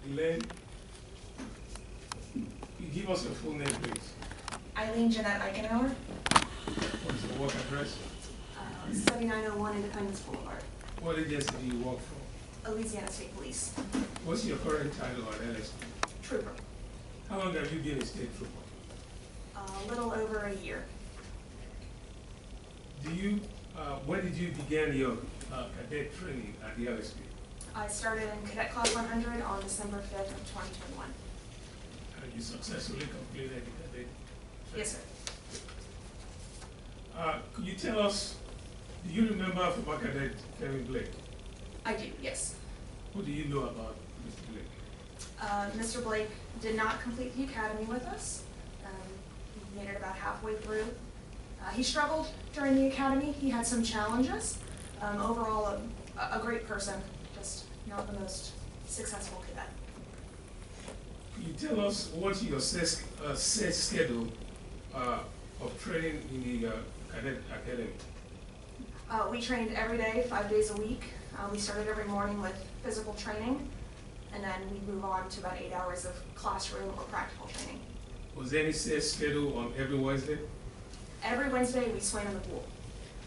Eileen, you give us your full name, please. Eileen Jeanette Eichenauer, What is your work address? 7901 Independence Boulevard, What agency do you work for? Louisiana State Police. What's your current title at LSP? Trooper. How long have you been a state trooper? A little over a year. When did you begin your cadet training at the LSP? I started in Cadet Class 100 on December 5th of 2021. And you successfully completed the cadet training? Yes, sir. Could you tell us, do you remember former cadet Kevin Blake? I do, yes. What do you know about Mr. Blake? Mr. Blake did not complete the academy with us. He made it about halfway through. He struggled during the academy. He had some challenges. Overall, a great person, just not the most successful cadet. Could you tell us what's your set schedule of training in the cadet academy? We trained every day, 5 days a week. We started every morning with physical training, and then we'd move on to about 8 hours of classroom or practical training. Was there any set schedule on every Wednesday? Every Wednesday, we swam in the pool.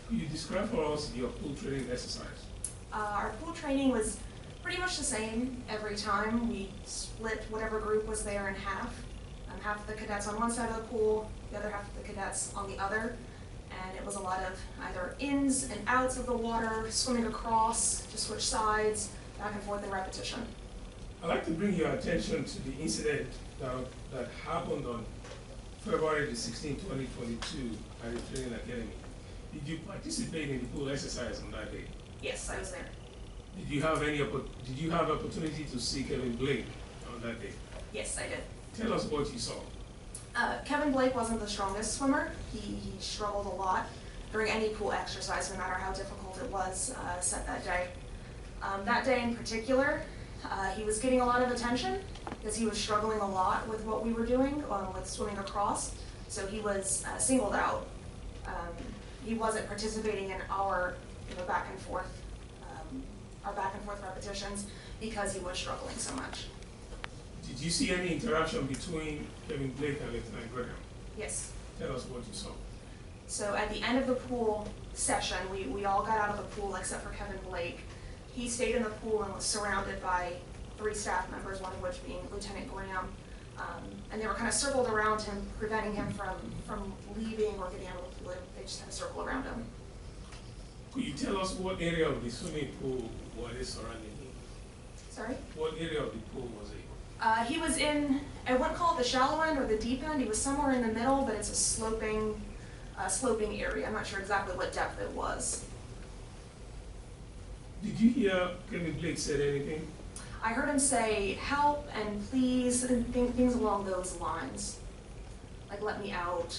Could you describe for us your pool training exercise? Our pool training was pretty much the same every time. We split whatever group was there in half. Half of the cadets on one side of the pool, the other half of the cadets on the other. And it was a lot of either ins and outs of the water, swimming across to switch sides, back and forth in repetition. I'd like to bring your attention to the incident that happened on February the 16th, 2022 at the training academy. Did you participate in the pool exercise on that day? Yes, I was there. Did you have opportunity to see Kevin Blake on that day? Yes, I did. Tell us what you saw. Kevin Blake wasn't the strongest swimmer. He struggled a lot during any pool exercise, no matter how difficult it was set that day. That day in particular, he was getting a lot of attention because he was struggling a lot with what we were doing with swimming across. So he was singled out. He wasn't participating in our back and forth repetitions because he was struggling so much. Did you see any interaction between Kevin Blake and Lieutenant Graham? Yes. Tell us what you saw. So at the end of the pool session, we all got out of the pool except for Kevin Blake. He stayed in the pool and was surrounded by 3 staff members, one of which being Lieutenant Graham. And they were kind of circled around him, preventing him from leaving or getting out of the pool. They just had a circle around him. Could you tell us what area of the swimming pool was surrounding him? Sorry? What area of the pool was it? He was in, I wouldn't call it the shallow end or the deep end. He was somewhere in the middle, but it's a sloping area. I'm not sure exactly what depth it was. Did you hear Kevin Blake said anything? I heard him say, "Help" and "please," and things along those lines. Like, "let me out."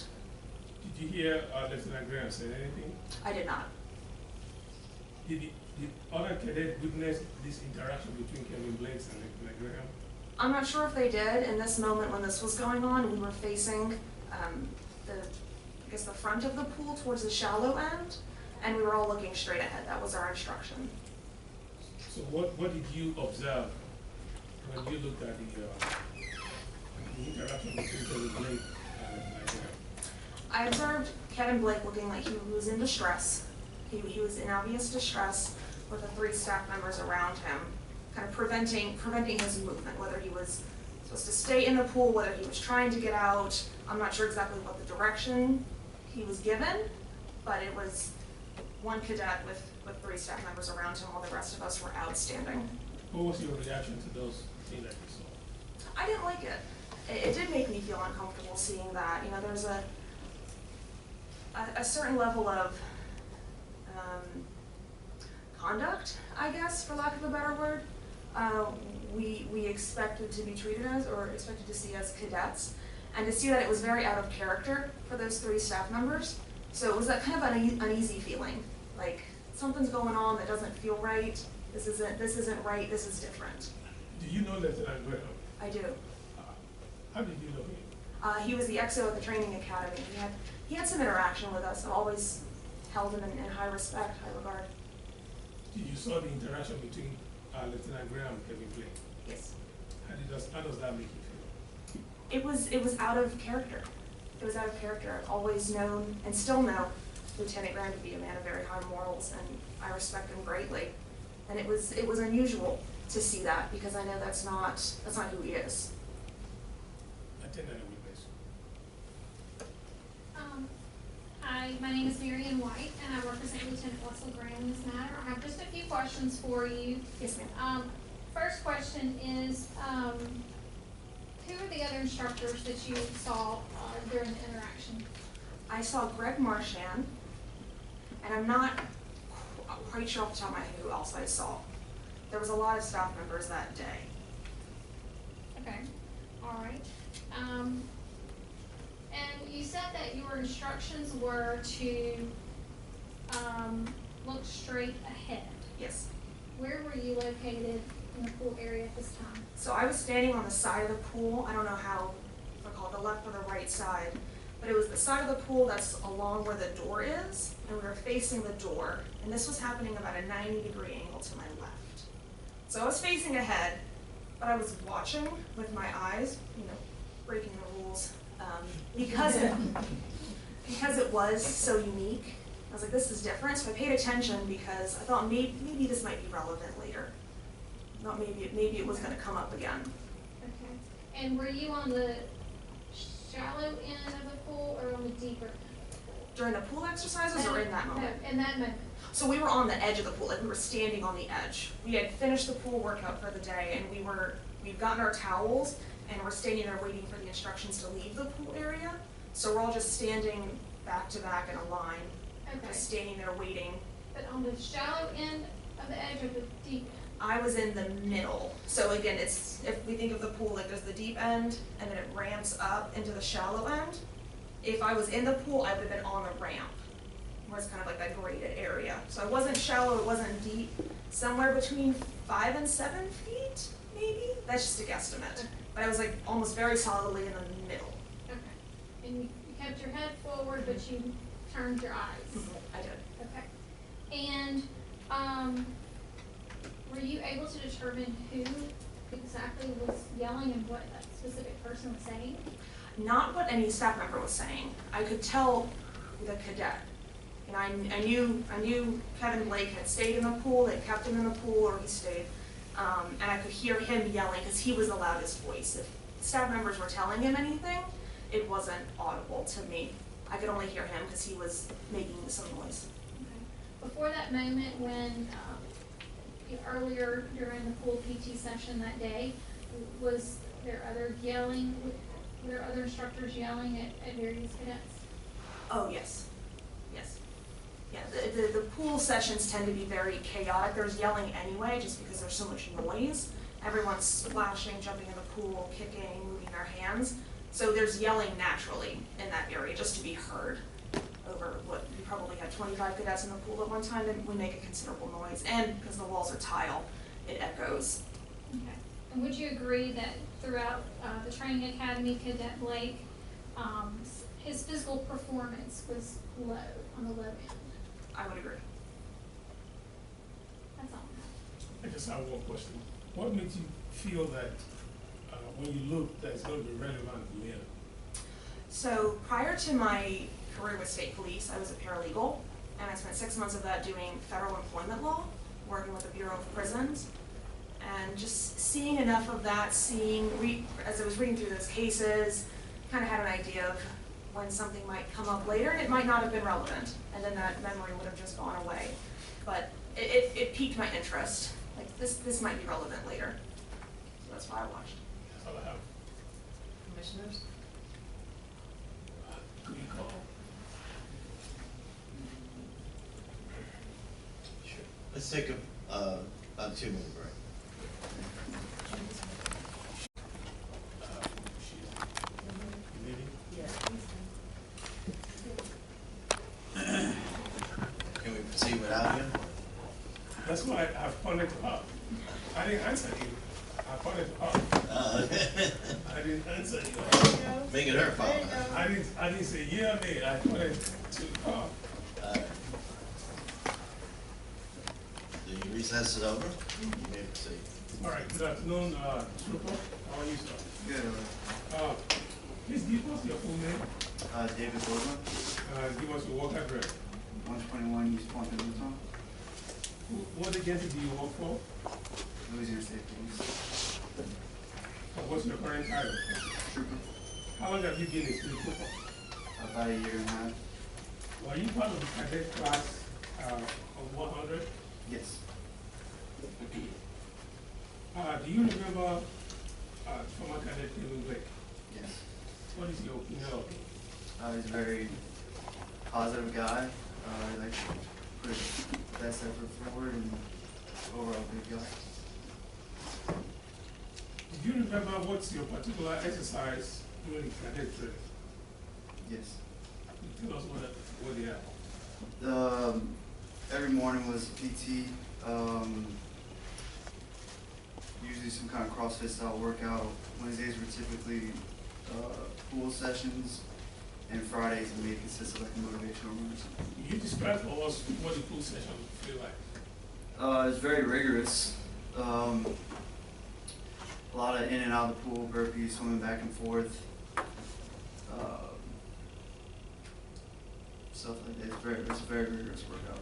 Did you hear Lieutenant Graham say anything? I did not. Did other cadets witness this interaction between Kevin Blake and Lieutenant Graham? I'm not sure if they did. In this moment when this was going on, we were facing the front of the pool towards the shallow end, and we were all looking straight ahead. That was our instruction. So what did you observe when you looked at the interaction between Kevin Blake and Lieutenant Graham? I observed Kevin Blake looking like he was in distress. He was in obvious distress with the 3 staff members around him, kind of preventing his movement, whether he was supposed to stay in the pool, whether he was trying to get out. I'm not sure exactly what the direction he was given, but it was one cadet with 3 staff members around him while the rest of us were outstanding. What was your reaction to those things that you saw? I didn't like it. It did make me feel uncomfortable seeing that. There's a certain level of conduct, I guess, for lack of a better word, we expected to be treated as, or expected to see as cadets, and to see that it was very out of character for those 3 staff members. So it was that kind of uneasy feeling, like something's going on that doesn't feel right. This isn't right. This is different. Do you know Lieutenant Graham? I do. How did you know him? He was the XO at the training academy. He had some interaction with us. I've always held him in high respect, high regard. Did you saw the interaction between Lieutenant Graham and Kevin Blake? Yes. How does that make you feel? It was out of character. It was out of character. I've always known and still know Lieutenant Graham to be a man of very high morals, and I respect him greatly. And it was unusual to see that, because I know that's not who he is. Attendant witness. Hi, my name is Marion White, and I represent Lieutenant Russell Graham in this matter. I have just a few questions for you. Yes, ma'am. First question is, who are the other instructors that you saw during the interaction? I saw Greg Marchand, and I'm not quite sure off the top of my head who else I saw. There was a lot of staff members that day. Okay, all right. And you said that your instructions were to look straight ahead. Yes. Where were you located in the pool area at this time? So I was standing on the side of the pool. I don't know how, if I call it the left or the right side, but it was the side of the pool that's along where the door is, and we were facing the door. And this was happening about a 90-degree angle to my left. So I was facing ahead, but I was watching with my eyes, breaking the rules, because it was so unique. I was like, this is different, so I paid attention because I thought maybe this might be relevant later. Not maybe it was going to come up again. Okay. And were you on the shallow end of the pool or on the deeper end of the pool? During the pool exercises or in that moment? No, in that moment. So we were on the edge of the pool, like we were standing on the edge. We had finished the pool workout for the day, and we'd gotten our towels, and we're standing there waiting for the instructions to leave the pool area. So we're all just standing back to back in a line, just standing there waiting. But on the shallow end of the edge or the deep end? I was in the middle. So again, if we think of the pool, like there's the deep end, and then it ramps up into the shallow end. If I was in the pool, I would have been on the ramp, where it's kind of like that graded area. So it wasn't shallow, it wasn't deep. Somewhere between 5 and 7 feet, maybe? That's just a guesstimate. Okay. But I was like almost very solidly in the middle. Okay. And you kept your head forward, but you turned your eyes? I did. Okay. And were you able to determine who exactly was yelling and what that specific person was saying? Not what any staff member was saying. I could tell the cadet. And I knew Kevin Blake had stayed in the pool, they kept him in the pool, or he stayed. And I could hear him yelling because he was the loudest voice. If staff members were telling him anything, it wasn't audible to me. I could only hear him because he was making some noise. Okay. Before that moment when, earlier during the pool PT session that day, was there other yelling, were there other instructors yelling at various cadets? Oh, yes. Yes. Yeah, the pool sessions tend to be very chaotic. There's yelling anyway, just because there's so much noise. Everyone's splashing, jumping in the pool, kicking, moving their hands. So there's yelling naturally in that area just to be heard. Over what, we probably had 25 cadets in the pool at one time, and we make a considerable noise. And because the walls are tile, it echoes. Okay. And would you agree that throughout the training academy, Cadet Blake, his physical performance was low, on the low end? I would agree. That's all I have. I just have one question. What makes you feel that when you look, that it's going to be relevant later? So prior to my career with state police, I was a paralegal, and I spent 6 months of that doing federal employment law, working with the Bureau of Prisons, and just seeing enough of that, as I was reading through those cases, kind of had an idea of when something might come up later, and it might not have been relevant, and then that memory would have just gone away. But it piqued my interest. Like, this might be relevant later. So that's why I watched. That's all I have. Commissioners? Could you call? Sure. Let's take about a 2-minute break. Can we proceed without him? That's why I pointed to her. I didn't answer you. I pointed to her. I didn't answer you. Make it her fault. I didn't say yeah or nay. I pointed to her. The recess is over. You may proceed. All right. Good afternoon, Trooper. How are you, sir? Good. Please give us your full name. David Goldman, Give us your work address. 121 East Quinton, Utah, What agency do you work for? Louisiana State Police. What's your current title? Trooper. How long have you been a state trooper? About a year and a half. Were you part of the cadet class of 100? Yes. Do you remember former cadet Quinton? Yes. What is your opinion of him? He's a very positive guy. He likes to put his best effort forward and overall good guy. Do you remember what's your particular exercise during the cadet training? Yes. Tell us what they are. Every morning was PT. Usually some kind of CrossFit style workout. Wednesdays were typically pool sessions, and Fridays may consist of like a motivational run or something. Can you describe for us what the pool session feel like? It's very rigorous. A lot of in and out of the pool, burpees, swimming back and forth. Stuff like that. It's a very rigorous workout.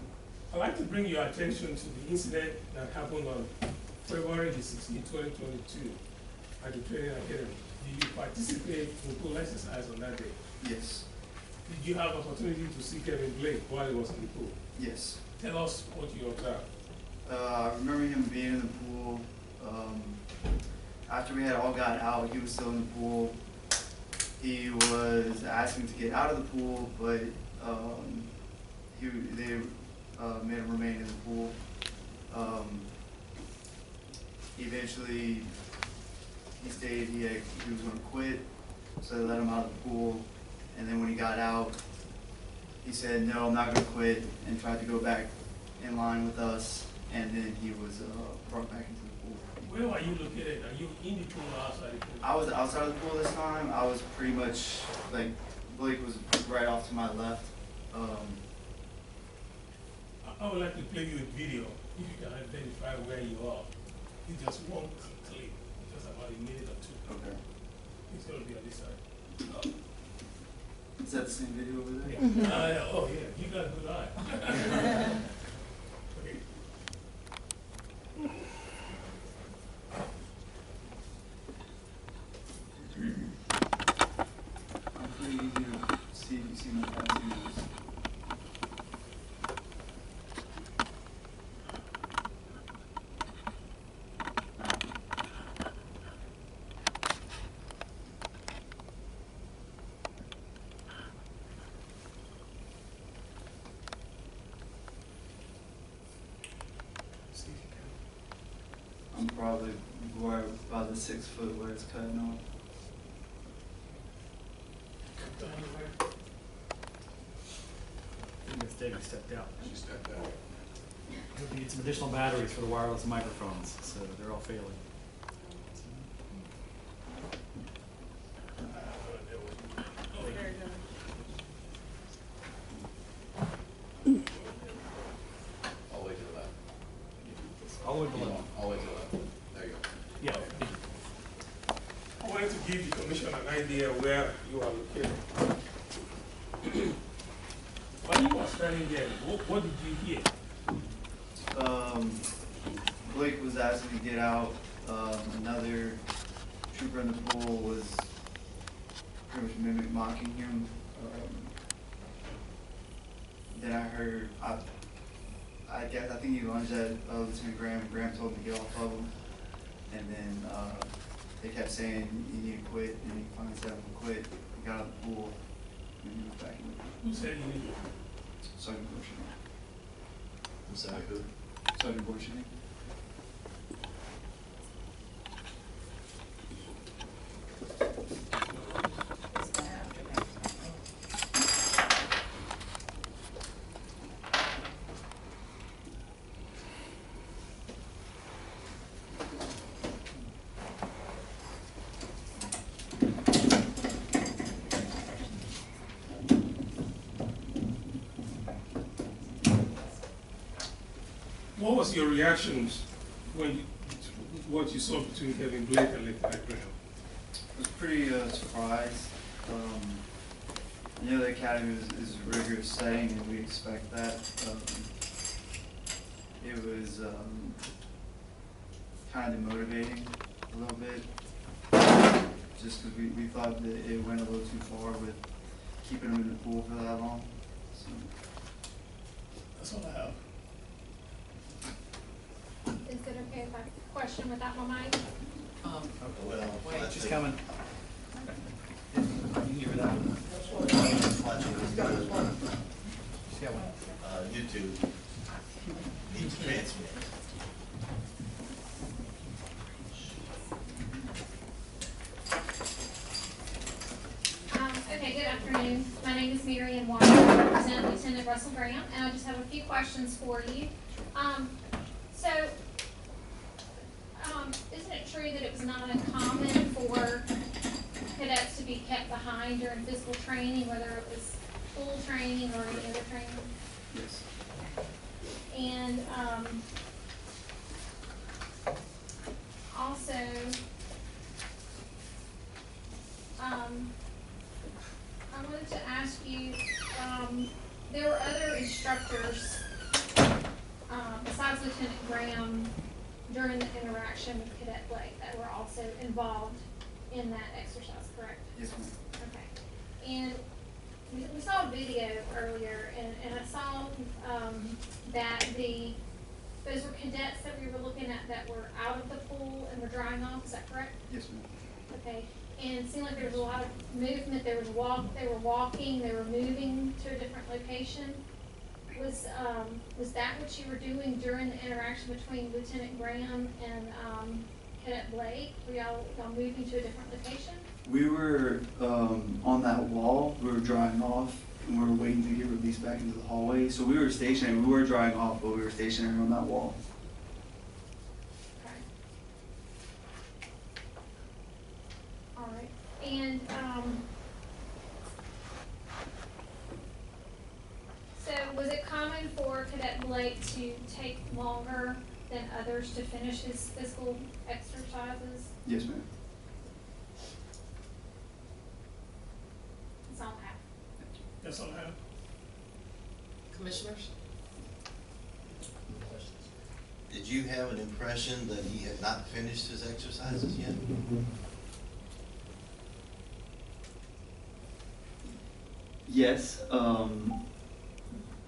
I'd like to bring your attention to the incident that happened on February the 16th, 2022 at the training academy. Did you participate in pool exercise on that day? Yes. Did you have opportunity to see Kevin Blake while he was in the pool? Yes. Tell us what you observed. I remember him being in the pool. After we had all got out, he was still in the pool. He was asking to get out of the pool, but they made him remain in the pool. Eventually, he stated he was going to quit, so they let him out of the pool. And then when he got out, he said, "No, I'm not going to quit," and tried to go back in line with us. And then he was brought back into the pool. Where are you located? Are you in the pool or outside the pool? I was outside of the pool this time. I was pretty much like Blake was right off to my left. I would like to play you a video if you can identify where you are. It's just one clip, just about a minute or two. Okay. It's going to be on this side. Is that the same video over there? Yeah. Oh, yeah, you got a good eye. Okay. I'm pretty easy to see if you see my tattoos. See if you can. I'm probably right about the 6 foot where it's cutting off. Cut down the way. I think Miss Davis stepped out. She stepped out. We need some additional batteries for the wireless microphones, so they're all failing. All the way to the left. All the way below. All the way to the left. There you go. Yeah. I wanted to give the commission an idea where you are located. While you were standing there, what did you hear? Blake was asking to get out. Another trooper in the pool was pretty much mocking him. Then I heard, I think he lunged at Lieutenant Graham. Graham told him to get off of him. And then they kept saying, "You need to quit." And he finally said, "I'm going to quit." He got out of the pool and he was back in the pool. Who said you needed? Sergeant Borshini. I'm sorry, who? Sergeant Borshini. What was your reactions when what you saw between Kevin Blake and Lieutenant Graham? pretty surprised. You know, the academy is a rigorous setting, and we expect that. It was kind of demotivating a little bit, just because we thought that it went a little too far with keeping them in the pool for that long. So. That's all I have. Is it okay if I question without my mic? Well, Wait, watch She's it. coming. You can hear that. Watch it. She's got one. YouTube needs transmit. Okay, good afternoon. My name is Mary Ann Walker. I represent Lieutenant Russell Graham, and I just have a few questions for you. Isn't it true that it was not uncommon for cadets to be kept behind during physical training, whether it was pool training or any other training? Yes. And also, I wanted to ask you, there were other instructors besides Lieutenant Graham during the interaction with Cadet Blake that were also involved in that exercise, correct? Yes, ma'am. Okay. And we saw a video earlier, and I saw that those were cadets that we were looking at that were out of the pool and were drying off, is that correct? Yes, ma'am. Okay, and it seemed like there was a lot of movement, they were walking, they were moving to a different location. Was that what you were doing during the interaction between Lieutenant Graham and Cadet Blake? Were y'all moving to a different location? We were on that wall, we were drying off, and we were waiting to get released back into the hallway. So we were stationary, we were drying off, but we were stationary on that wall. Okay. All right, and so was it common for Cadet Blake to take longer than others to finish his physical exercises? Yes, ma'am. That's all I have. That's all I have. Commissioners? Did you have an impression that he had not finished his exercises yet? Yes.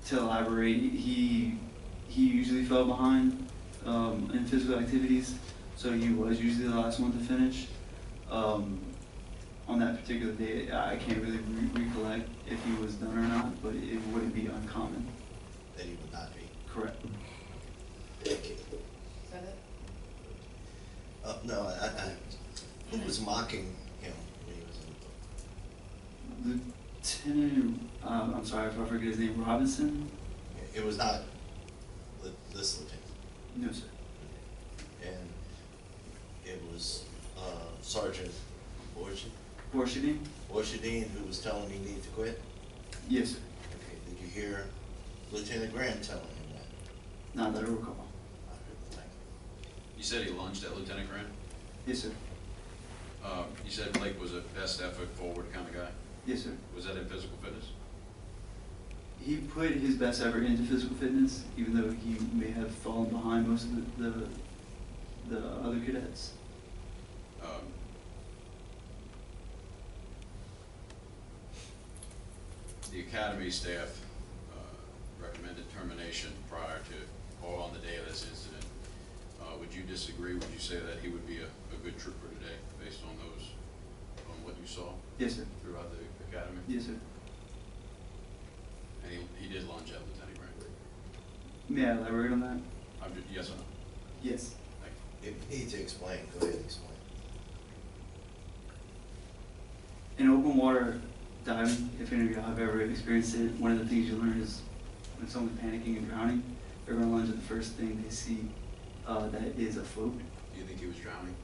To elaborate, he usually fell behind in physical activities, so he was usually the last one to finish. On that particular day, I can't really recollect if he was done or not, but it wouldn't be uncommon. That he would not be. Correct. Thank you. Is that it? No, who was mocking him when he was in the book? Lieutenant, I'm sorry if I forget his name, Robinson? It was not this lieutenant. No, sir. And it was Sergeant Borshadine? who was telling him he needed to quit? Yes, sir. Okay, did you hear Lieutenant Graham telling him that? Not that I recall. Thank you. You said he lunged at Lieutenant Grant? Yes, sir. You said Blake was a best effort forward kind of guy? Yes, sir. Was that in physical fitness? He put his best effort into physical fitness, even though he may have fallen behind most of the other cadets. The academy staff recommended termination prior to or on the day of this incident. Would you disagree? Would you say that he would be a good trooper today based on what you saw Yes, sir. throughout the academy? Yes, sir. And he did lunge at Lieutenant Grant? May I elaborate on that? Yes or no? Yes. Thank you. If you need to explain, go ahead and explain. In open water diving, if any of y'all have ever experienced it, one of the things you learn is when someone's panicking and drowning, they're going to lunge at the first thing they see that is afloat. Do you think he was drowning?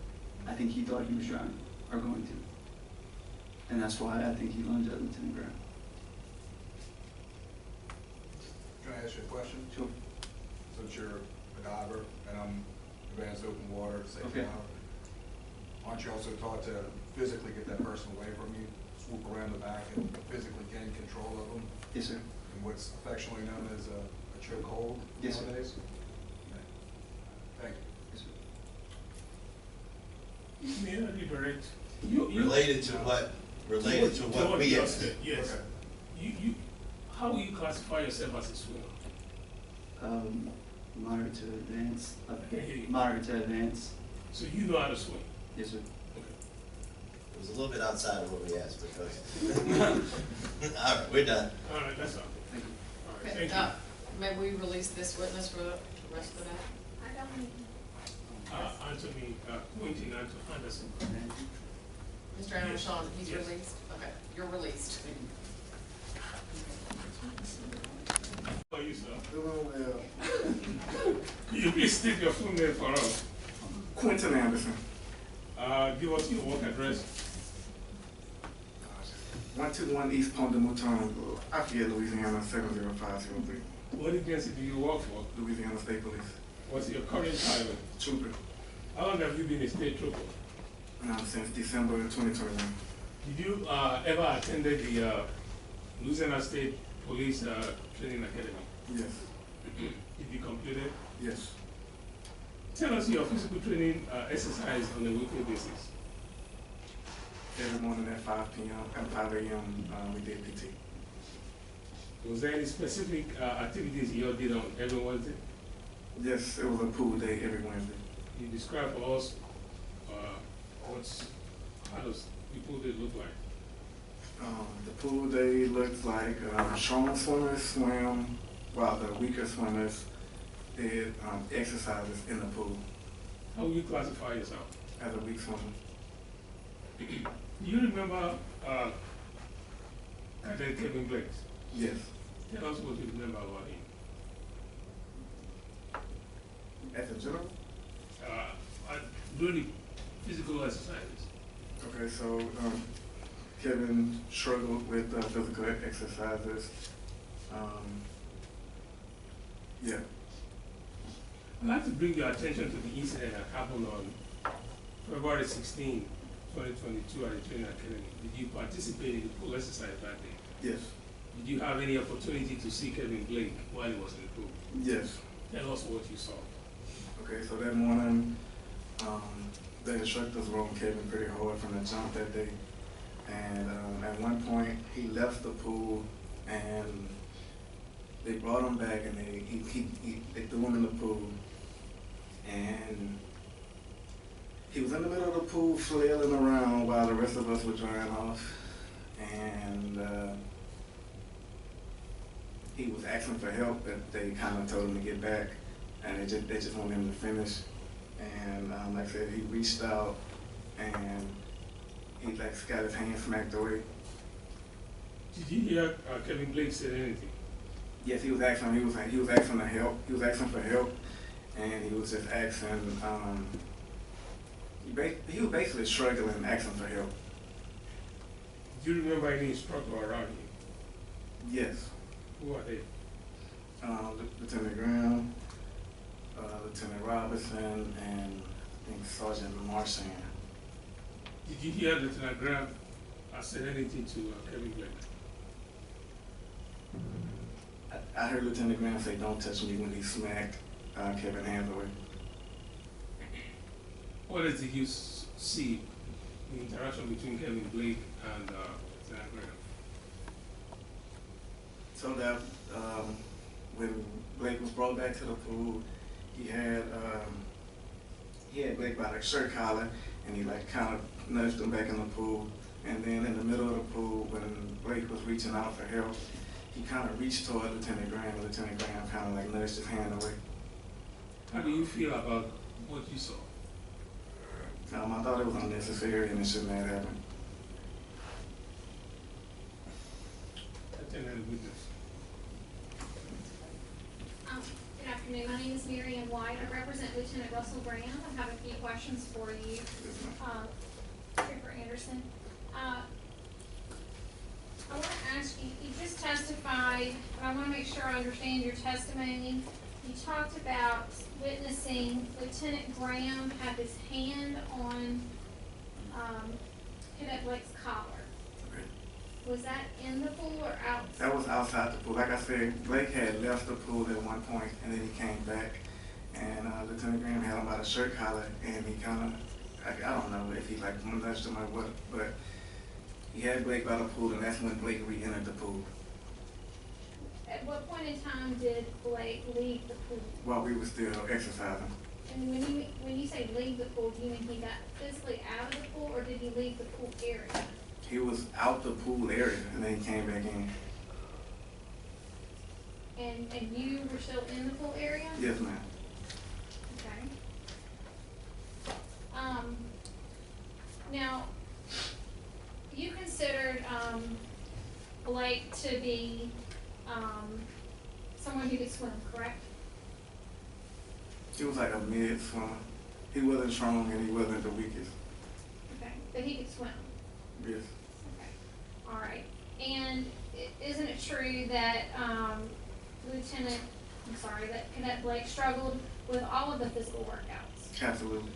I think he thought he was drowning, or going to. And that's why I think he lunged at Lieutenant Graham. Can I ask you a question? Sure. Since you're a diver and I'm advanced open water, safety Okay. diver, Aren't you also taught to physically get that person away from you, swoop around the back and physically gain control of them? Yes, sir. And what's affectionately known as a chokehold Yes, sir. nowadays? Okay. Thank you. Yes, sir. May I liberate? You Related to what we just asked. said, yes. Okay. How will you classify yourself as a swimmer? Moderate to advanced. I can't hear you. Moderate to advanced. So you know how to swim? Yes, sir. Okay. It was a little bit outside of what we asked because. All right, we're done. All right, that's all. Thank you. All right, Okay, thank you. may we release this witness for the rest of the day? I don't need. Anthony Quinton and Anderson. Mr. Anderson, he's Yes. released? Okay, you're released. How are you, sir? Doing well. Could you please state your full name for us? Quinton Anderson. Give us your work address. 121 East Pont de Mouton, Lafayette, Louisiana, 70503. What agency do you work for? Louisiana State Police. What's your current title? Trooper. How long have you been a state trooper? Since December 2021. Did you ever attended the Louisiana State Police Training Academy? Yes. Did you complete it? Yes. Tell us your physical training exercise on a weekly basis. Every morning at 5 p.m. and 5 a.m. We did PT. Was there any specific activities you all did on every Wednesday? Yes, it was a pool day every Wednesday. You describe for us how does the pool day look like? The pool day looks like strong swimmers swim, while the weaker swimmers did exercises in the pool How will you classify yourself? as a weak swimmer. Do you remember Cadet Kevin Blake? Yes. Tell us what you remember about him. As a general? Doing the physical exercises. Okay, so Kevin struggled with physical exercises. Yeah. I'd like to bring your attention to the incident that happened on February 16, 2022 at the training academy. Did you participate in the pool exercise that day? Yes. Did you have any opportunity to see Kevin Blake while he was in the pool? Yes. Tell us what you saw. Okay, so that morning, the instructors were on Kevin pretty hard from the jump that day. And at one point, he left the pool and they brought him back and they threw him in the pool. And he was in the middle of the pool flailing around while the rest of us were drying off. And he was asking for help, but they kind of told him to get back. And they just wanted him to finish. And like I said, he reached out and he got his hand smacked away. Did you hear Kevin Blake say anything? Yes, he was asking. He was asking for help. He was asking for help, and he was just asking. He was basically struggling, asking for help. Do you remember any instructor around you? Yes. Who are they? Lieutenant Graham, Lieutenant Robinson, and I think Sergeant Marchand. Did you hear Lieutenant Graham said anything to Kevin Blake? I heard Lieutenant Graham say, "Don't touch me," when he smacked Kevin's hands away. What did you see the interaction between Kevin Blake and Lieutenant Graham? So that when Blake was brought back to the pool, he had Blake by the shirt collar, and he like kind of nudged him back in the pool. And then in the middle of the pool, when Blake was reaching out for help, he kind of reached toward Lieutenant Graham, and Lieutenant Graham kind of like nudged his hand away. How do you feel about what you saw? I thought it was unnecessary and it shouldn't have happened. Attendant witness. Good afternoon, my name is Mary Ann White. I represent Lieutenant Russell Graham. I have a few questions for you, Trooper Anderson. I want to ask you, you just testified, but I want to make sure I understand your testimony. You talked about witnessing Lieutenant Graham have his hand on Cadet Blake's collar. Okay. Was that in the pool or out? That was outside the pool. Like I said, Blake had left the pool at one point, and then he came back, and Lieutenant Graham had him by the shirt collar, and he kind of, I don't know if he like nudged him or what, but he had Blake by the pool, and that's when Blake re-entered the pool At what point in time did Blake leave the pool? while we were still exercising. And when you say leave the pool, do you mean he got physically out of the pool, or did he leave the pool area? He was out the pool area, and then he came back in. And you were still in the pool area? Yes, ma'am. Okay. Now, you considered, Blake to be, someone who could swim, correct? He was like a mid swimmer. He wasn't strong, and he wasn't the weakest. Okay, but he could swim. Yes. Okay, all right. And isn't it true that, that Cadet Blake struggled with all of the physical workouts? Absolutely.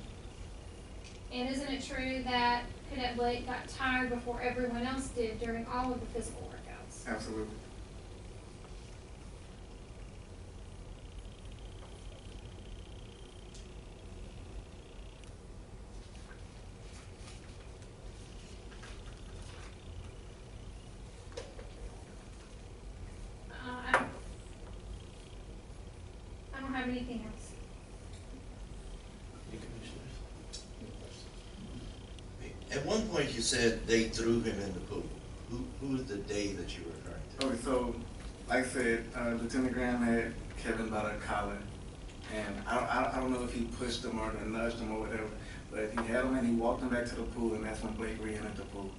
And isn't it true that Cadet Blake got tired before everyone else did during all of the physical workouts? Absolutely. I don't have anything else. At one point you said they threw him in the pool. Who was the day that you were referring to? Okay, so, like I said, Lieutenant Graham had Kevin by the collar, and I don't know if he pushed him or nudged him or whatever, but he had him and he walked him back to the pool, and that's when Blake re-entered the pool.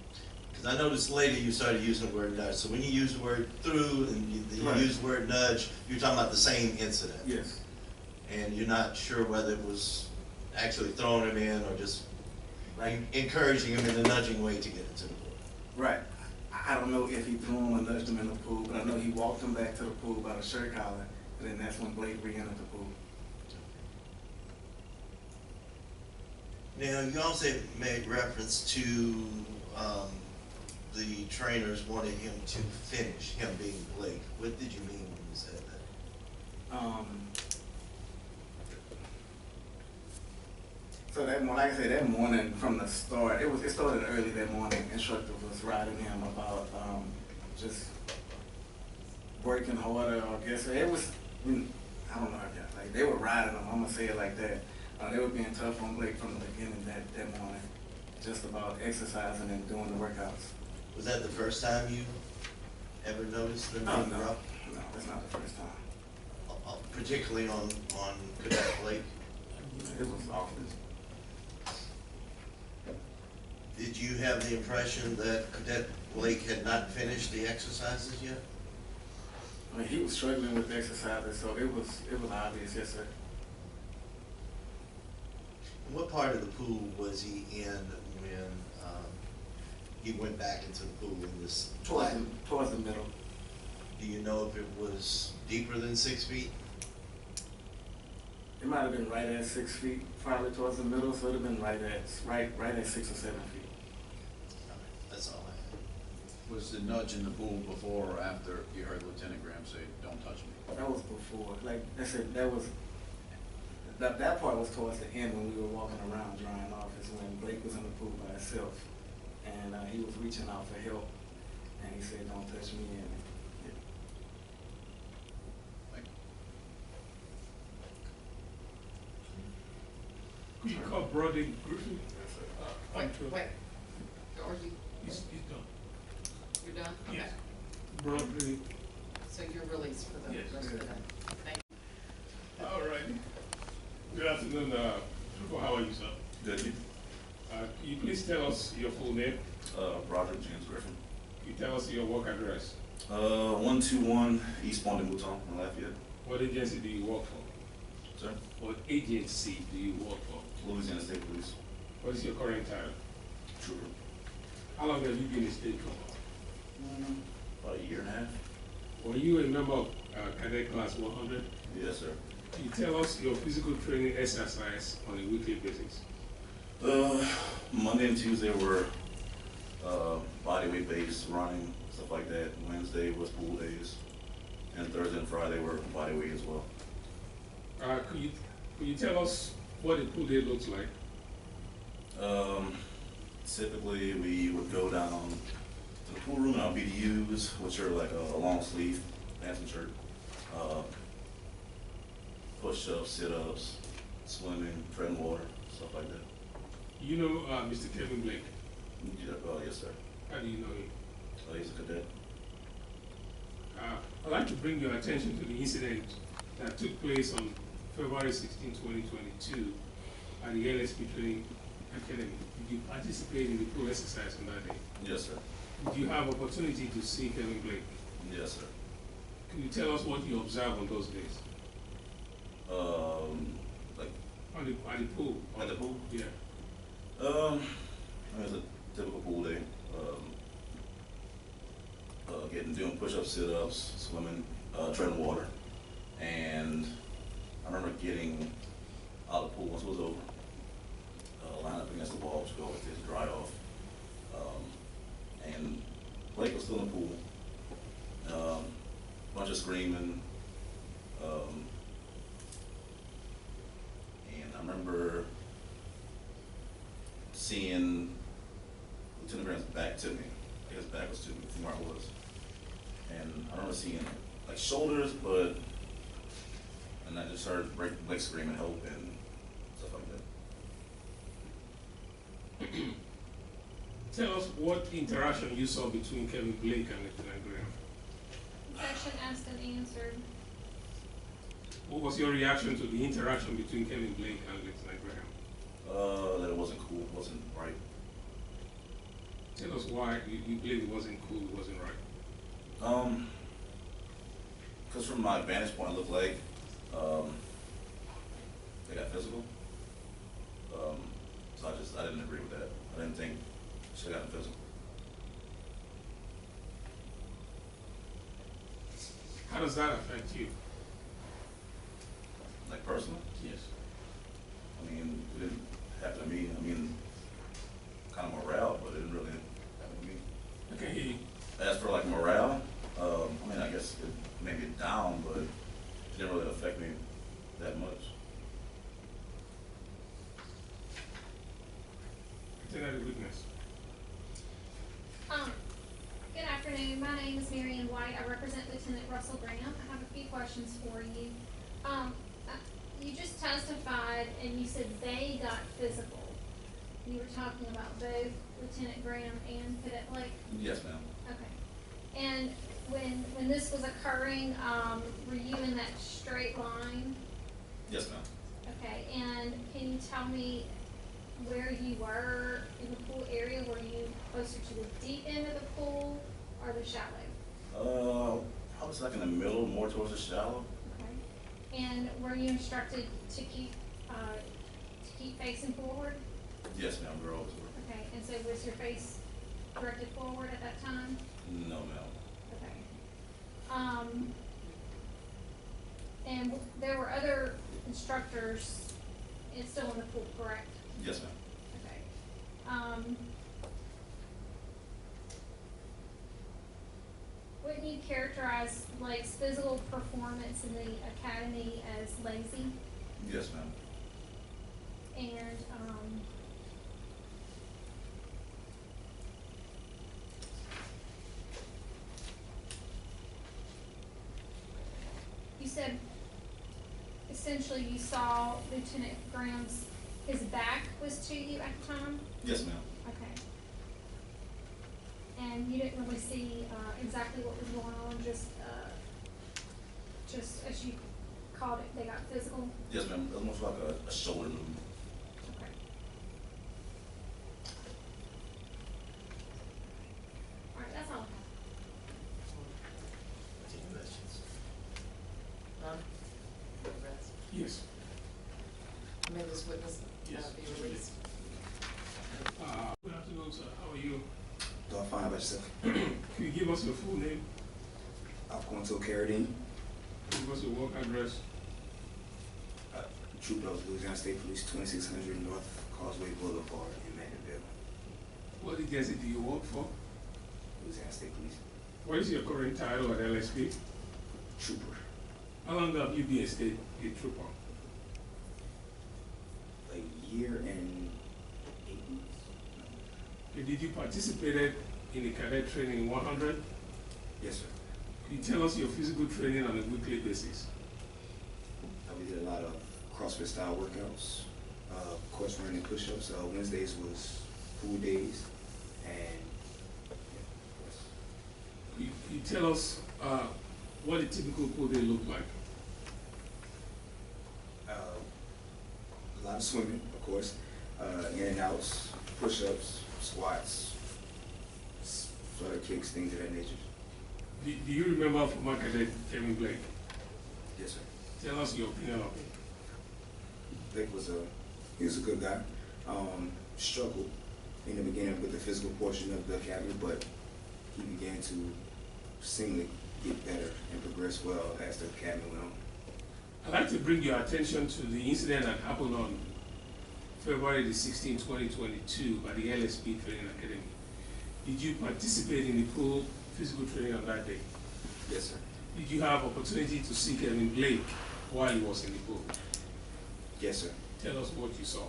Because I noticed later you started using the word nudge. So when you use the word threw and you Right. use the word nudge, you're talking about the same incident. Yes. And you're not sure whether it was actually throwing him in or just Like, encouraging him in a nudging way to get into the pool. right. I don't know if he threw him or nudged him in the pool, but I know he walked him back to the pool by the shirt collar, and then that's when Blake re-entered the pool. Now, you also made reference to the trainers wanted him to finish, him being Blake. What did you mean when you said that? So that morning, like I said, that morning from the start, it started early that morning. Instructor was riding him about just working harder, I guess. It was, I don't know, like they were riding him, I'm gonna say it like that. They were being tough on Blake from the beginning that morning, just about exercising and doing the workouts. Was that the first time you ever noticed them being rough? No, that's not the first time. Particularly on Cadet Blake? It was awful. Did you have the impression that Cadet Blake had not finished the exercises yet? I mean, he was struggling with the exercises, so it was obvious, yes, sir. What part of the pool was he in when he went back into the pool in this? Towards the middle. Do you know if it was deeper than 6 feet? It might have been right at 6 feet, probably towards the middle, so it'd have been right at 6 or 7 feet. That's all I have. Was the nudge in the pool before or after you heard Lieutenant Graham say, "Don't touch me"? That was before. Like I said, that part was towards the end when we were walking around drying off. Is when Blake was in the pool by himself, and he was reaching out for help, and he said, "Don't touch me." And Like, Could you call Brody Griffin? Wait, are you, He's done. you're done? Okay. Yes. Brody. So you're released for the Yes. rest of the day. Thank you. All righty. Good afternoon, Trooper. How are you, sir? Good. Can you please tell us your full name? Roger James Griffin. Can you tell us your work address? 121 East Bond Bouton in Lafayette. What agency do you work for? Sir? What agency do you work for? Louisiana State Police. What is your current title? Trooper. How long have you been a state trooper? About a year and a half. Were you a member of Cadet Class 100? Yes, sir. Can you tell us your physical training exercise on a weekly basis? Monday and Tuesday were body weight based, running, stuff like that. Wednesday was pool days, and Thursday and Friday were body weight as well. Could you tell us what a pool day looks like? Typically, we would go down to the pool room in our BDUs, which are like a long sleeve pants and shirt, push-ups, sit-ups, swimming, treading water, stuff like that. You know Mr. Kevin Blake? Yeah, yes, sir. How do you know him? He's a cadet. I'd like to bring your attention to the incident that took place on February 16, 2022 at the LSP Training Academy. Did you participate in the pool exercise on that day? Yes, sir. Did you have opportunity to see Kevin Blake? Yes, sir. Can you tell us what you observed on those days? Like At the pool? at the pool? Yeah. It was a typical pool day. Doing push-ups, sit-ups, swimming, treading water, and I remember getting out of the pool once it was over. Line up against the wall to go with it to dry off, and Blake was still in the pool. Bunch of screaming, and I remember seeing Lieutenant Graham's back to me. Like his back was to me from where I was. And I remember seeing like shoulders, and I just heard Blake screaming help and stuff like that. Tell us what interaction you saw between Kevin Blake and Lieutenant Graham. Question asked and answered. What was your reaction to the interaction between Kevin Blake and Lieutenant Graham? That it wasn't cool, it wasn't right. Tell us why you believe it wasn't cool, it wasn't right. Because from my vantage point, it looked like they got physical. So I didn't agree with that. I didn't think she got physical. How does that affect you? Like personally? Yes. I mean, it didn't happen to me. I mean, kind of morale, but it didn't really happen to me. I can hear you. As for like morale, I mean, I guess it made me down, but it didn't really affect me that much. Lieutenant Witness. Good afternoon. My name is Marion White. I represent Lieutenant Russell Graham. I have a few questions for you. You just testified and you said they got physical. You were talking about both Lieutenant Graham and Cadet Blake? Yes, ma'am. Okay. And when this was occurring, were you in that straight line? Yes, ma'am. Okay, and can you tell me where you were in the pool area? Were you closer to the deep end of the pool or the shallow? I was like in the middle, more towards the shallow. Okay. And were you instructed to keep facing forward? Yes, ma'am. We were always working. Okay, and so was your face directed forward at that time? No, ma'am. Okay. And there were other instructors still in the pool, correct? Yes, ma'am. Okay. Wouldn't you characterize Blake's physical performance in the academy as lazy? Yes, ma'am. And, you said essentially you saw Lieutenant Graham's, his back was to you at the time? Yes, ma'am. Okay. And you didn't really see, exactly what was going on, just as you called it, they got physical? Yes, ma'am. Almost like a shoulder movement. Okay. All right, that's all I have. Any questions? None? Congrats. Yes. May this witness Yes. be released? Good afternoon, sir. How are you? Doing fine by yourself. Can you give us your full name? I'm going to Cadets. Give us your work address. Trooper of Louisiana State Police, 2600 North Causeway Boulevard in Mandeville. What agency do you work for? Louisiana State Police. What is your current title at LSP? Trooper. How long have you been a state trooper? A year and 8 months. Okay, did you participate in the cadet training 100? Yes, sir. Can you tell us your physical training on a weekly basis? We did a lot of CrossFit style workouts, of course running and push-ups. Wednesdays was food days, and Can you tell us what a typical pool day looked like? a lot of swimming, of course, in and outs, push-ups, squats, flutter kicks, things of that nature. Do you remember former cadet Kevin Blake? Yes, sir. Tell us your opinion of him. Blake he was a good guy. Struggled in the beginning with the physical portion of the academy, but he began to seemingly get better and progress well as the academy went on. I'd like to bring your attention to the incident that happened on February the 16th, 2022 at the LSP Training Academy. Did you participate in the pool physical training on that day? Yes, sir. Did you have opportunity to see Kevin Blake while he was in the pool? Yes, sir. Tell us what you saw.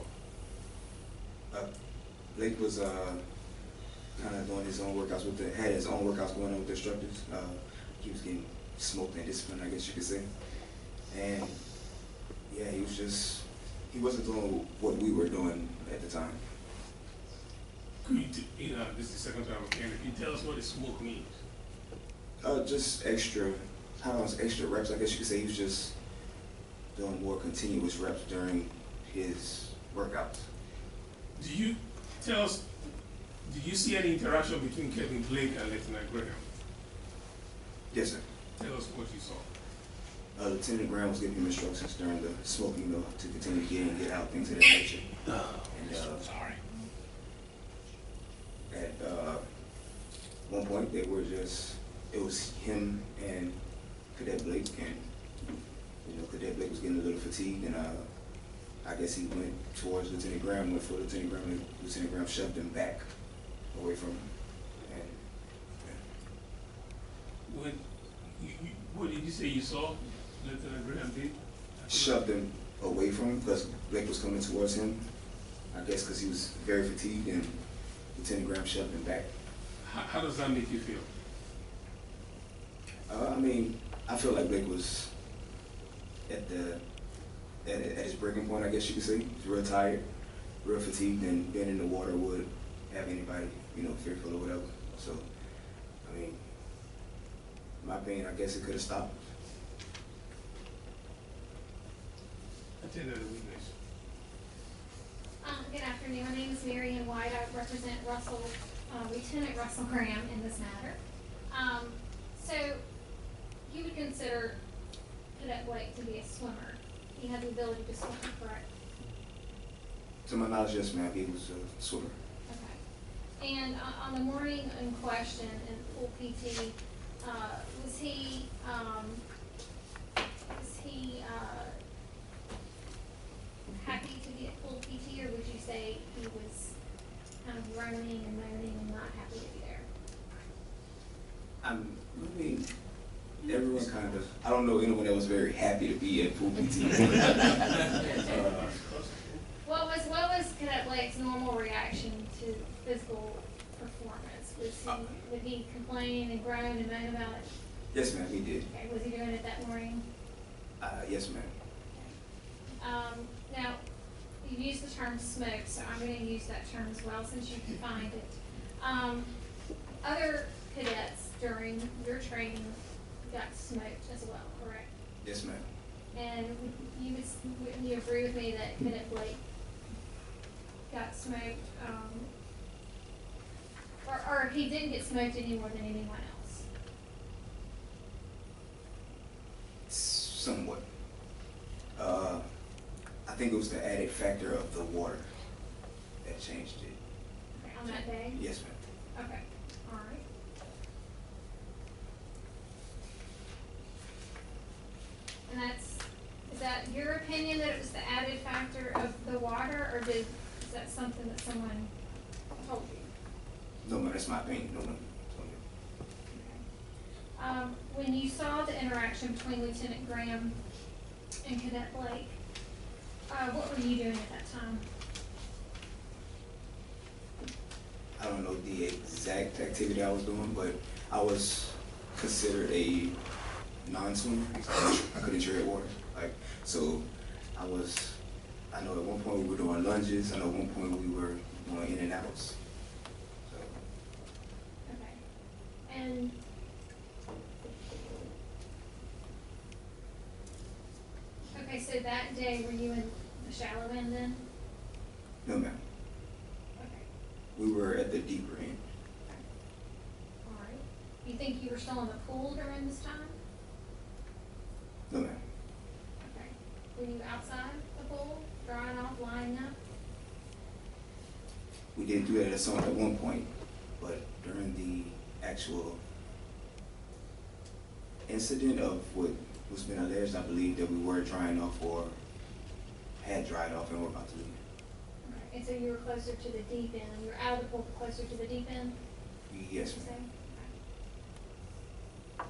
Blake was kind of doing his own workouts had his own workouts going on with the instructors. He was getting smoked and disciplined, I guess you could say. And yeah, he wasn't doing what we were doing at the time. Could you, this is the second time I'm hearing it. Can you tell us what the smoke means? Just extra reps, I guess you could say. He was just doing more continuous reps during his workouts. Do you tell us, did you see any interaction between Kevin Blake and Lieutenant Graham? Yes, sir. Tell us what you saw. Lieutenant Graham was giving him instructions during the smoking mill to continue to get in, get out, things of that nature. Sorry. At one point, it was him and Cadet Blake, and Cadet Blake was getting a little fatigued, and I guess he went towards Lieutenant Graham, went for Lieutenant Graham, and Lieutenant Graham shoved him back away from him. And What did you say you saw Lieutenant Graham did? shoved him away from him because Blake was coming towards him. I guess because he was very fatigued, and Lieutenant Graham shoved him back. How does that make you feel? I feel like Blake was at his breaking point, I guess you could say. He was real tired, real fatigued, and being in the water would have anybody, fearful or whatever. So, in my opinion, I guess it could have stopped. Attendant of the witness. Good afternoon. My name is Marion White. I represent Lieutenant Russell Graham in this matter. So you would consider Cadet Blake to be a swimmer. He had the ability to swim, correct? To my knowledge, yes, ma'am. He was a swimmer. Okay. And on the morning in question in full PT, was he happy to be at full PT, or would you say he was kind of groaning and moaning and not happy to be there? Everyone kind of, I don't know anyone that was very happy to be at full PT. What was Cadet Blake's normal reaction to physical performance? Would he complain and groan and moan about it? Yes, ma'am, he did. Okay, was he doing it that morning? Yes, ma'am. Now, you used the term smoke, so I'm going to use that term as well since you defined it. Other cadets during your training got smoked as well, correct? Yes, ma'am. And wouldn't you agree with me that Cadet Blake got smoked, or he didn't get smoked any more than anyone else? Somewhat. I think it was the added factor of the water that changed it. On that day? Yes, ma'am. Okay, all right. And is that your opinion that it was the added factor of the water, or is that something that someone told you? No, ma'am, that's my opinion, no, ma'am. When you saw the interaction between Lieutenant Graham and Cadet Blake, what were you doing at that time? I don't know the exact activity I was doing, but I was considered a non-swimmer. I couldn't tread water. Like, so I know at one point we were doing lunges, I know at one point we were going in and outs. So. Okay. And okay, so that day, were you in the shallow end then? No, ma'am. Okay. We were at the deeper end. All right. You think you were still in the pool during this time? No, ma'am. Okay. Were you outside the pool, drying off, lining up? We did do that at one point, but during the actual incident of what was been alleged, I believe that we were drying off or had dried off and were about to leave. Okay. And so you were closer to the deep end, and you were out of the pool closer to the deep end? Yes, You ma'am. say? Okay.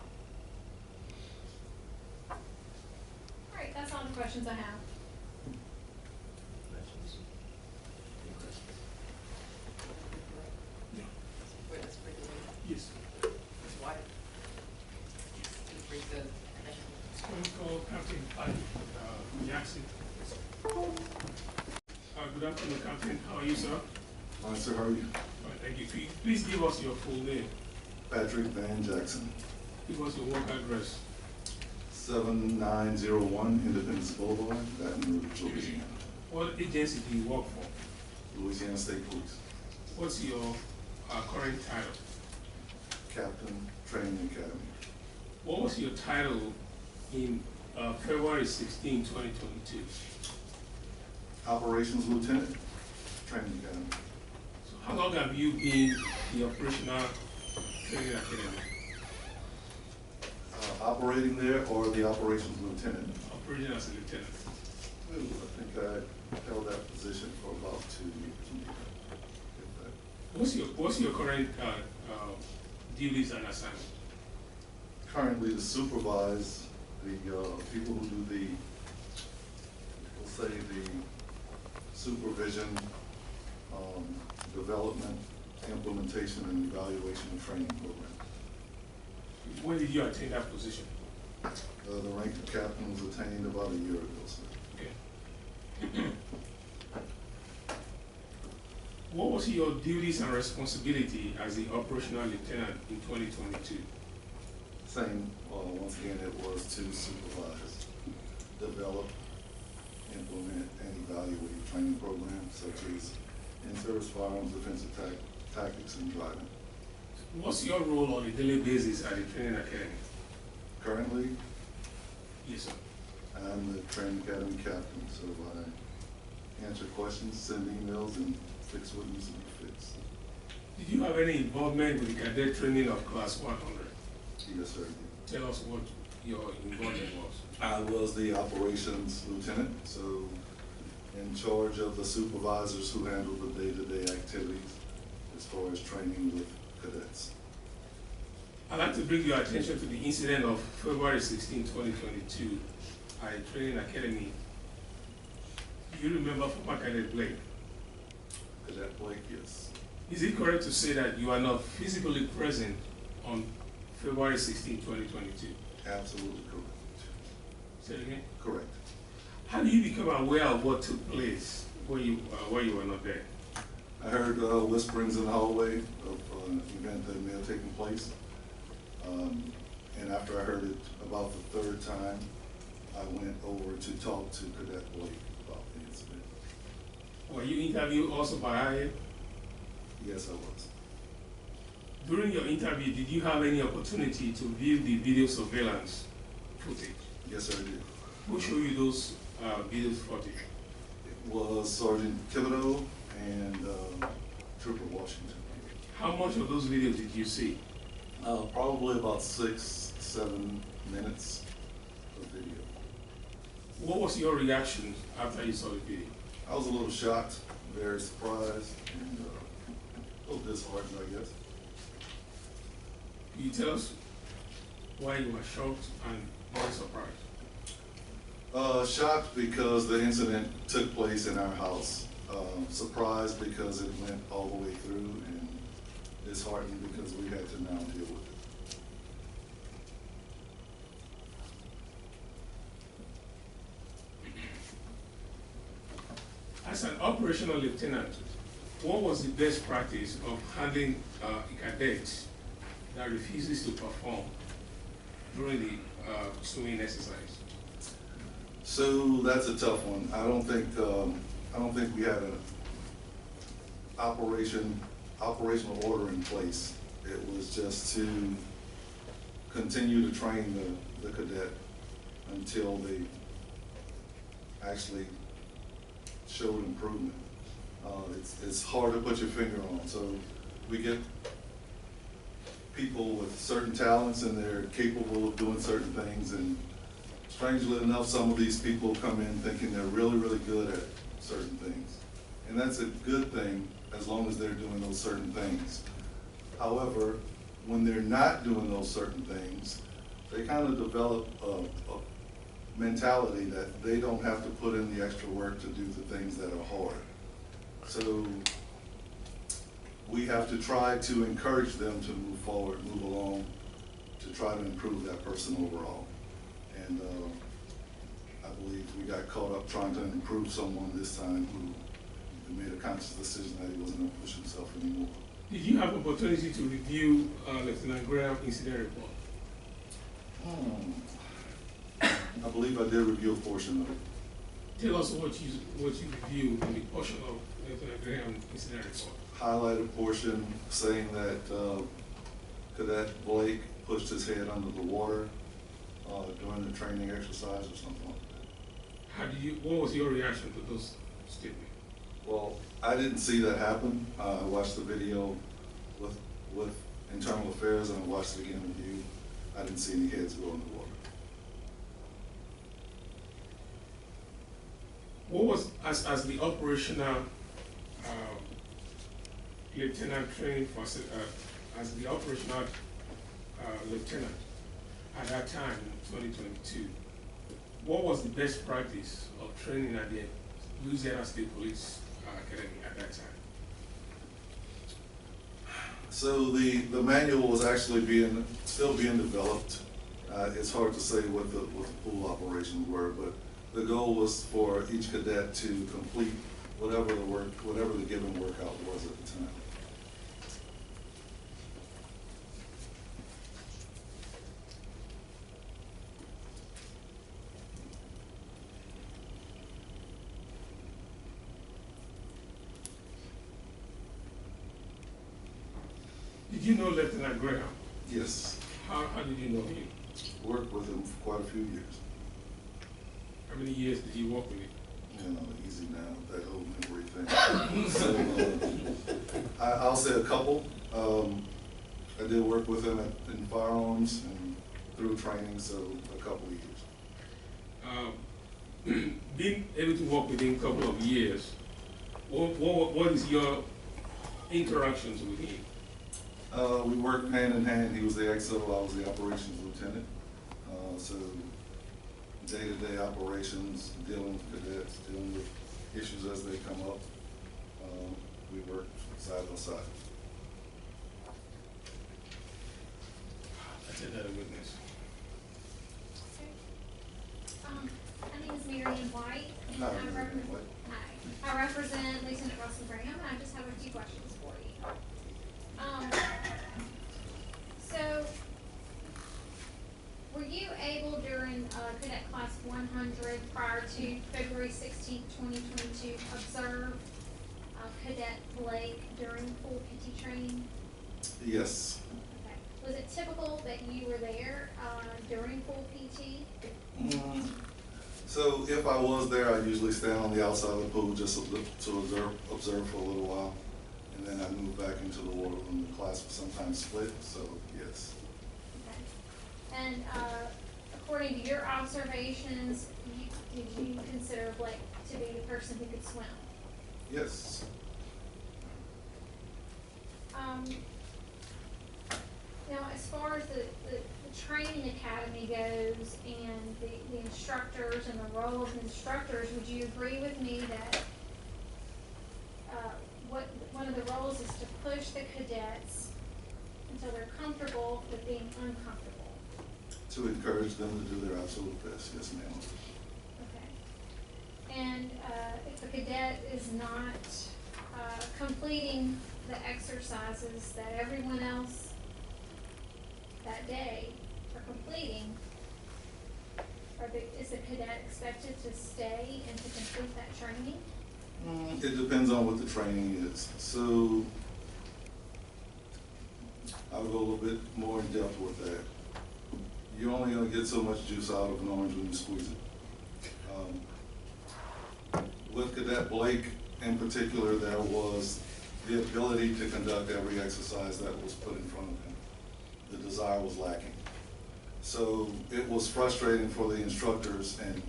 All right, that's all the questions I have. Witness for the Yes. Ms. White. Can you read the name? It's going to call Captain Eileen, Jackson. Good afternoon, Captain. How are you, sir? Fine, sir. How are you? Fine, thank you. Could you please give us your full name? Patrick Van Jackson, Give us your work address. 7901 Independence Boulevard, Baton Rouge, Louisiana. What agency do you work for? Louisiana State Police. What's your current title? Captain, Training Academy. What was your title in February 16, 2022? Operations Lieutenant, Training Academy. So how long have you been the operational training academy? Operating there or the Operations Lieutenant? Operating as a lieutenant. I think I held that position for about 2 years. What's your current duties and assignment? Currently to supervise the people who do the, we'll say the supervision, development, implementation, and evaluation of training programs. When did you attain that position? The rank of captain was attained about a year ago, sir. Okay. What was your duties and responsibility as the operational lieutenant in 2022? Same, once again, it was to supervise, develop, implement, and evaluate training programs such as in-service firearms, defensive tactics, and driving. What's your role on a daily basis at the training academy? Currently, Yes, sir. I'm the training academy captain, so I answer questions, send emails, and fix what needs to be fixed. Did you have any involvement with the cadet training of class 100? Yes, sir. Tell us what your involvement was. I was the operations lieutenant, so in charge of the supervisors who handle the day-to-day activities as far as training with cadets. I'd like to bring your attention to the incident of February 16, 2022 at Training Academy. Do you remember former Cadet Blake? Cadet Blake, yes. Is it correct to say that you are not physically present on February 16, 2022? Absolutely correct. Say it again? Correct. How do you become aware of what took place when you were not there? I heard whisperings in the hallway of an event that may have taken place. And after I heard it about the third time, I went over to talk to Cadet Blake about the incident. Were you interviewed also by IAM? Yes, I was. During your interview, did you have any opportunity to view the video surveillance footage? Yes, sir, I did. Who showed you those video footage? It was Sergeant Thibodeau and Trooper Washington. How much of those videos did you see? Probably about 6-7 minutes of video. What was your reaction after you saw the video? I was a little shocked, very surprised, and a little disheartened, I guess. Can you tell us why you were shocked and why surprised? Shocked because the incident took place in our house. Surprised because it went all the way through, and disheartened because we had to now deal with it. As an operational lieutenant, what was the best practice of handling a cadet that refuses to perform during the swimming exercise? So that's a tough one. I don't think we had an operational order in place. It was just to continue to train the cadet until they actually showed improvement. It's hard to put your finger on. So we get people with certain talents and they're capable of doing certain things, and strangely enough, some of these people come in thinking they're really, really good at certain things. And that's a good thing as long as they're doing those certain things. However, when they're not doing those certain things, they kind of develop a mentality that they don't have to put in the extra work to do the things that are hard. So we have to try to encourage them to move forward, move along, to try to improve that person overall. And I believe we got caught up trying to improve someone this time who made a conscious decision that he wasn't going to push himself anymore. Did you have opportunity to review Lieutenant Graham's incident report? I believe I did review a portion of it. Tell us what you reviewed in the portion of Lieutenant Graham's incident report. Highlighted portion saying that Cadet Blake pushed his head under the water during the training exercise or something like that. What was your reaction to those statements? Well, I didn't see that happen. I watched the video with Internal Affairs, and I watched it again with you. I didn't see any heads go in the water. What was, as the operational lieutenant training for, as the operational lieutenant at that time in 2022, what was the best practice of training at the Louisiana State Police Academy at that time? So the manual was actually still being developed. It's hard to say what the pool operations were, but the goal was for each cadet to complete whatever the given workout was at the time. Did you know Lieutenant Graham? Yes. How did you know him? Worked with him for quite a few years. How many years did you work with him? You know, easy now, that whole memory thing. So, I'll say a couple. I did work with him in firearms and through training, so a couple of years. Being able to work with him a couple of years, what is your interactions with him? We worked hand in hand. He was the XO, I was the operations lieutenant. So day-to-day operations, dealing with cadets, dealing with issues as they come up. We worked side by side. I take that as a witness. My name is Marion White, and I represent Lieutenant Russell Graham, and I just have a few questions for you. So, were you able during Cadet Class 100 prior to February 16th, 2022, observe Cadet Blake during full PT training? Yes. Okay. Was it typical that you were there during full PT? So if I was there, I'd usually stand on the outside of the pool just to observe for a little while. And then I moved back into the water when the class was sometimes split, so yes. Okay. And according to your observations, did you consider Blake to be the person who could swim? Yes. Now, as far as the training academy goes and the instructors and the role of the instructors, would you agree with me that one of the roles is to push the cadets until they're comfortable with being uncomfortable? To encourage them to do their absolute best, yes ma'am. Okay. And if a cadet is not completing the exercises that everyone else that day are completing, is the cadet expected to stay and to complete that training? It depends on what the training is. So I'll go a little bit more in depth with that. You're only going to get so much juice out of an orange when you squeeze it. With Cadet Blake in particular, there was the ability to conduct every exercise that was put in front of him. The desire was lacking. So it was frustrating for the instructors, and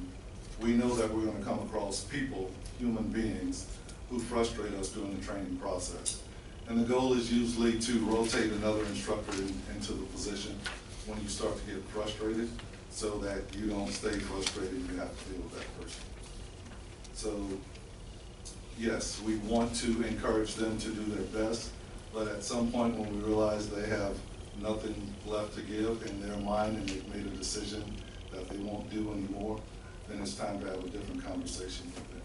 we know that we're going to come across people, human beings, who frustrate us during the training process. And the goal is usually to rotate another instructor into the position when you start to get frustrated, so that you don't stay frustrated and you have to deal with that person. So yes, we want to encourage them to do their best, but at some point when we realize they have nothing left to give in their mind and they've made a decision that they won't do anymore, then it's time to have a different conversation with them.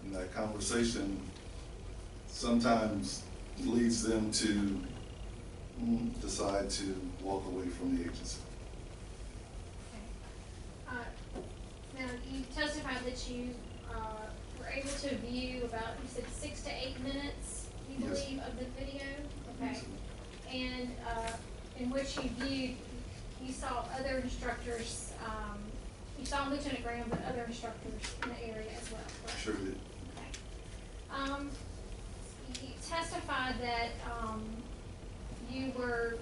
And that conversation sometimes leads them to decide to walk away from the agency. Okay. Now, you testified that you were able to view about, you said 6 to 8 minutes, you Yes. believe, of the video? Okay. Yes. And in which you viewed, you saw other instructors, you saw Lieutenant Graham, but other instructors in the area as well, correct? Sure did. Okay. You testified that you were,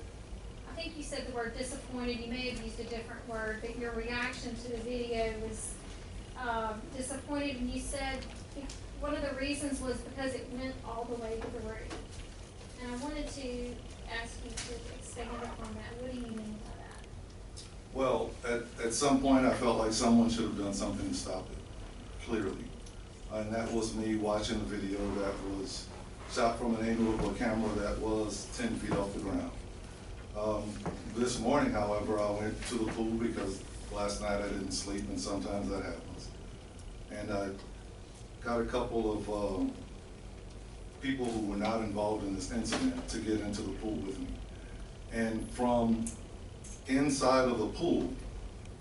I think you said the word disappointed, you may have used a different word, but your reaction to the video was disappointed, and you said one of the reasons was because it went all the way to the roof. And I wanted to ask you to expand upon that. What do you mean by that? Well, at some point I felt like someone should have done something to stop it, clearly. And that was me watching the video that was shot from an angle of a camera that was 10 feet off the ground. This morning, however, I went to the pool because last night I didn't sleep, and sometimes that happens. And I got a couple of people who were not involved in this incident to get into the pool with me. And from inside of the pool,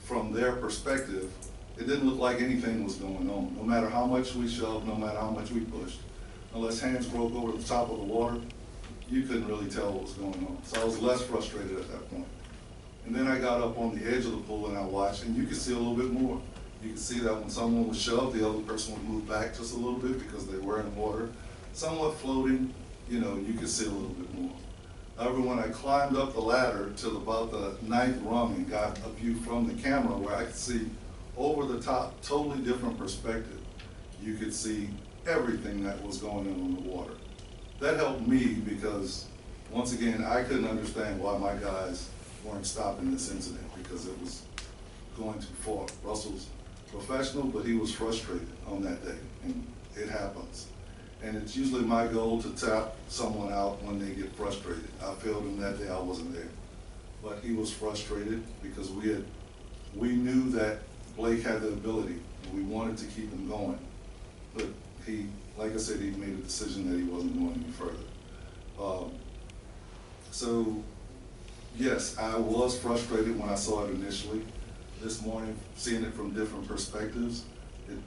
from their perspective, it didn't look like anything was going on. No matter how much we shoved, no matter how much we pushed, unless hands broke over the top of the water, you couldn't really tell what was going on. So I was less frustrated at that point. And then I got up on the edge of the pool and I watched, and you could see a little bit more. You could see that when someone was shoved, the other person would move back just a little bit because they were in water. Somewhat floating, you could see a little bit more. However, when I climbed up the ladder to about the 9th rung and got a view from the camera where I could see over the top, totally different perspective, you could see everything that was going on in the water. That helped me because, once again, I couldn't understand why my guys weren't stopping this incident because it was going too far. Russell's professional, but he was frustrated on that day, and it happens. And it's usually my goal to tap someone out when they get frustrated. I failed him that day, I wasn't there. But he was frustrated because we knew that Blake had the ability, and we wanted to keep him going. But he, like I said, he made a decision that he wasn't going any further. So, yes, I was frustrated when I saw it initially. This morning, seeing it from different perspectives, it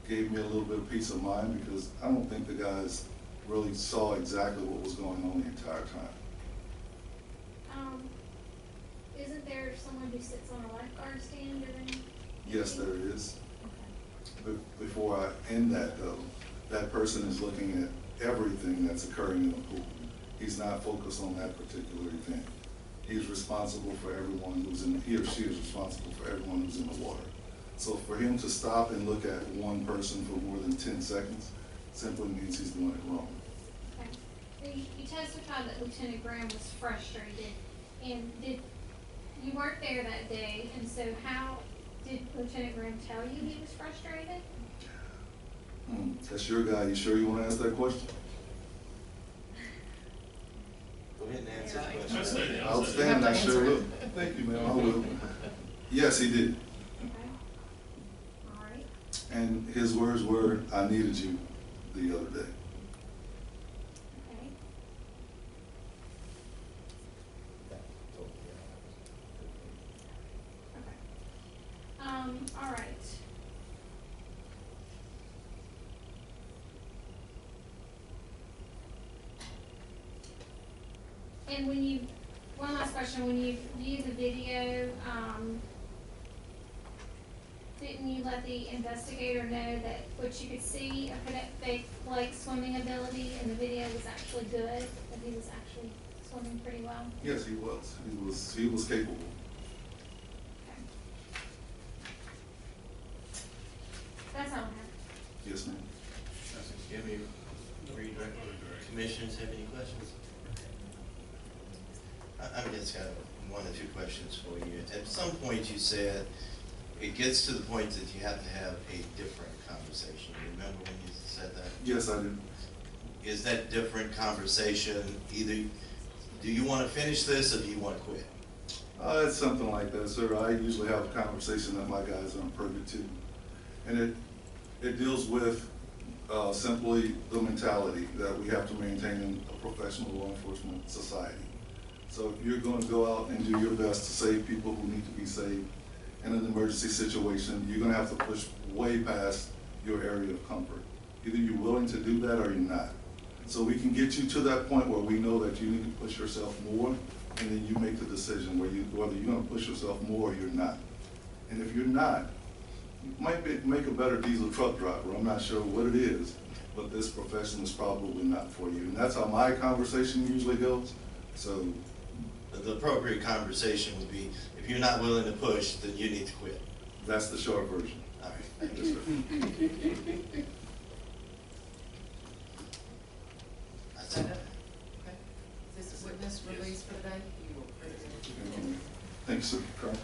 gave me a little bit of peace of mind because I don't think the guys really saw exactly what was going on the entire time. Isn't there someone who sits on a lifeguard stand during? Yes, there is. Okay. Before I end that though, that person is looking at everything that's occurring in the pool. He's not focused on that particular event. He's responsible for everyone he or she is responsible for everyone who's in the water. So for him to stop and look at one person for more than 10 seconds, simply means he's doing it wrong. Okay. Now, you testified that Lieutenant Graham was frustrated, and you weren't there that day, and so how did Lieutenant Graham tell you he was frustrated? That's your guy. You sure you want to ask that question? Go ahead and answer the I'll question. say that. Outstanding, I sure will. Thank you, ma'am, I will. Yes, he did. Okay. All right. And his words were, I needed you the other day. Okay. Okay. All right. And one last question, when you viewed the video, didn't you let the investigator know that what you could see of Cadet Blake's swimming ability in the video was actually good, that he was actually swimming pretty well? Yes, he was. He was capable. Okay. That's all I have. Yes, ma'am. Commissioners have any questions? I've just got one or two questions for you. At some point you said it gets to the point that you have to have a different conversation. Remember when you said that? Yes, I did. Is that different conversation either, do you want to finish this or do you want to quit? It's something like that, sir. I usually have a conversation that my guys aren't privy to. And it deals with simply the mentality that we have to maintain in a professional law enforcement society. So if you're going to go out and do your best to save people who need to be saved in an emergency situation, you're going to have to push way past your area of comfort. Either you're willing to do that or you're not. So we can get you to that point where we know that you need to push yourself more, and then you make the decision whether you're going to push yourself more or you're not. And if you're not, you might make a better diesel truck driver. I'm not sure what it is, but this profession is probably not for you. And that's how my conversation usually goes. So The appropriate conversation would be, if you're not willing to push, then you need to quit. that's the short version. All right, thank you. Yes, sir. That's it. Okay. Is this witness released for the day? You will present. Thank you, sir. Carl.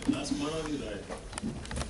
Last one on you,